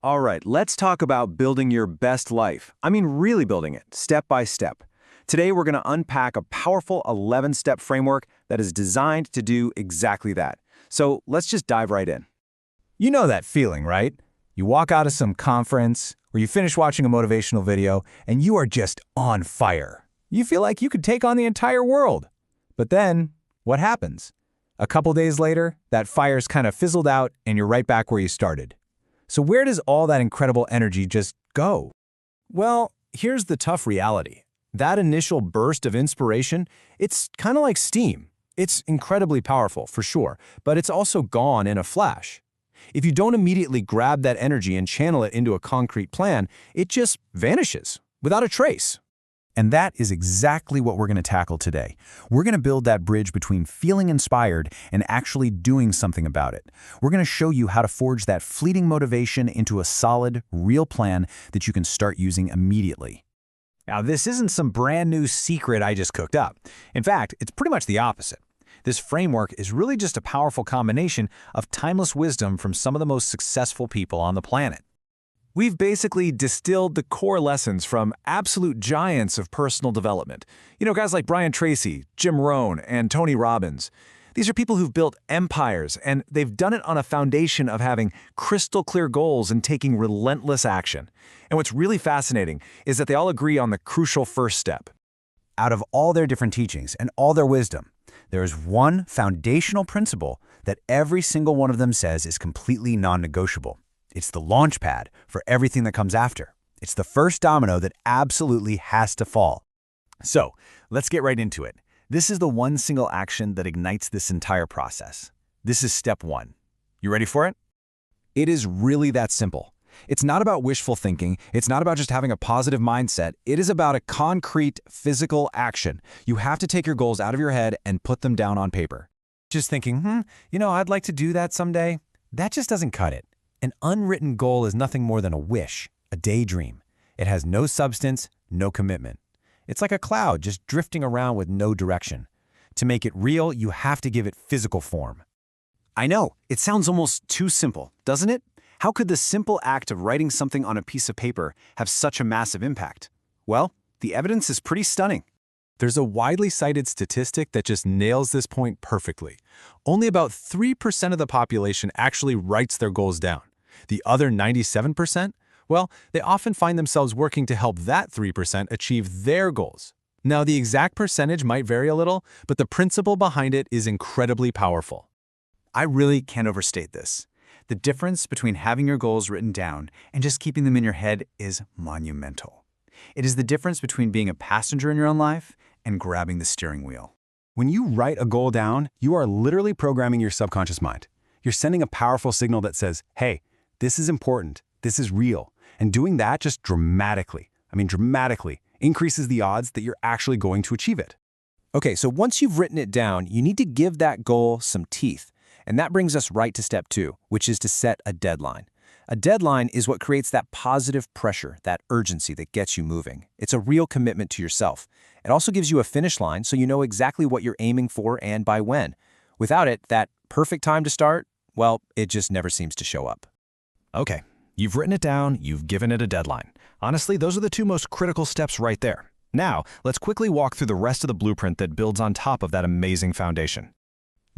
All right, let's talk about building your best life. I mean, really building it, step by step. Today, we're going to unpack a powerful 11-step framework that is designed to do exactly that. So let's just dive right in. You know that feeling, right? You walk out of some conference, or you finish watching a motivational video, and you are just on fire. You feel like you could take on the entire world. But then, what happens? A couple days later, that fire's kind of fizzled out, and you're right back where you started. So where does all that incredible energy just go? Well, here's the tough reality. That initial burst of inspiration, it's kind of like steam. It's incredibly powerful, for sure, but it's also gone in a flash. If you don't immediately grab that energy and channel it into a concrete plan, it just vanishes without a trace. And that is exactly what we're going to tackle today. We're going to build that bridge between feeling inspired and actually doing something about it. We're going to show you how to forge that fleeting motivation into a solid, real plan that you can start using immediately. Now, this isn't some brand new secret I just cooked up. In fact, it's pretty much the opposite. This framework is really just a powerful combination of timeless wisdom from some of the most successful people on the planet. We've basically distilled the core lessons from absolute giants of personal development. You know, guys like Brian Tracy, Jim Rohn, and Tony Robbins. These are people who've built empires, and they've done it on a foundation of having crystal clear goals and taking relentless action. And what's really fascinating is that they all agree on the crucial first step. Out of all their different teachings and all their wisdom, there is one foundational principle that every single one of them says is completely non-negotiable. It's the launch pad for everything that comes after. It's the first domino that absolutely has to fall. So, let's get right into it. This is the one single action that ignites this entire process. This is step 1. You ready for it? It is really that simple. It's not about wishful thinking. It's not about just having a positive mindset. It is about a concrete, physical action. You have to take your goals out of your head and put them down on paper. Just thinking, I'd like to do that someday. That just doesn't cut it. An unwritten goal is nothing more than a wish, a daydream. It has no substance, no commitment. It's like a cloud just drifting around with no direction. To make it real, you have to give it physical form. I know, it sounds almost too simple, doesn't it? How could the simple act of writing something on a piece of paper have such a massive impact? Well, the evidence is pretty stunning. There's a widely cited statistic that just nails this point perfectly. Only about 3% of the population actually writes their goals down. The other 97%? Well, they often find themselves working to help that 3% achieve their goals. Now, the exact percentage might vary a little, but the principle behind it is incredibly powerful. I really can't overstate this. The difference between having your goals written down and just keeping them in your head is monumental. It is the difference between being a passenger in your own life and grabbing the steering wheel. When you write a goal down, you are literally programming your subconscious mind. You're sending a powerful signal that says, hey, this is important, this is real. And doing that just dramatically increases the odds that you're actually going to achieve it. Okay, so once you've written it down, you need to give that goal some teeth. And that brings us right to step 2, which is to set a deadline. A deadline is what creates that positive pressure, that urgency that gets you moving. It's a real commitment to yourself. It also gives you a finish line so you know exactly what you're aiming for and by when. Without it, that perfect time to start, well, it just never seems to show up. Okay, you've written it down, you've given it a deadline. Honestly, those are the 2 most critical steps right there. Now, let's quickly walk through the rest of the blueprint that builds on top of that amazing foundation.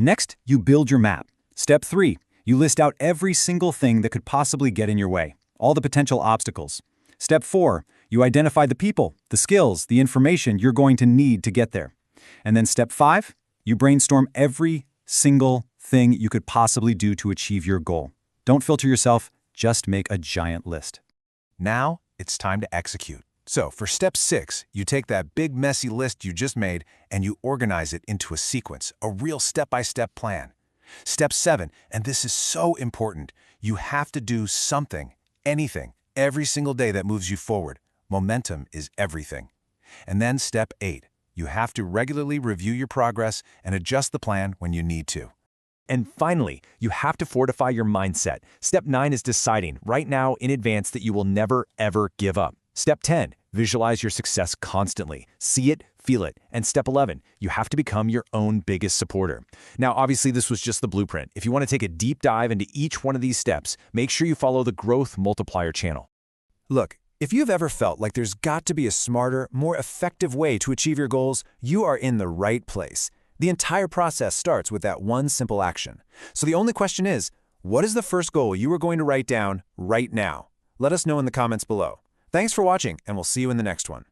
Next, you build your map. Step 3. You list out every single thing that could possibly get in your way, all the potential obstacles. Step 4. You identify the people, the skills, the information you're going to need to get there. And then step 5. You brainstorm every single thing you could possibly do to achieve your goal. Don't filter yourself, just make a giant list. Now, it's time to execute. So, for step 6, you take that big messy list you just made and you organize it into a sequence, a real step-by-step plan. Step 7, and this is so important, you have to do something, anything, every single day that moves you forward. Momentum is everything. And then step 8, you have to regularly review your progress and adjust the plan when you need to. And finally, you have to fortify your mindset. Step 9 is deciding right now in advance that you will never, ever give up. Step 10, visualize your success constantly. See it, feel it. And step 11, you have to become your own biggest supporter. Now, obviously, this was just the blueprint. If you want to take a deep dive into each one of these steps, make sure you follow the Growth Multiplier channel. Look, if you've ever felt like there's got to be a smarter, more effective way to achieve your goals, you are in the right place. The entire process starts with that one simple action. So the only question is, what is the first goal you are going to write down right now? Let us know in the comments below. Thanks for watching, and we'll see you in the next one.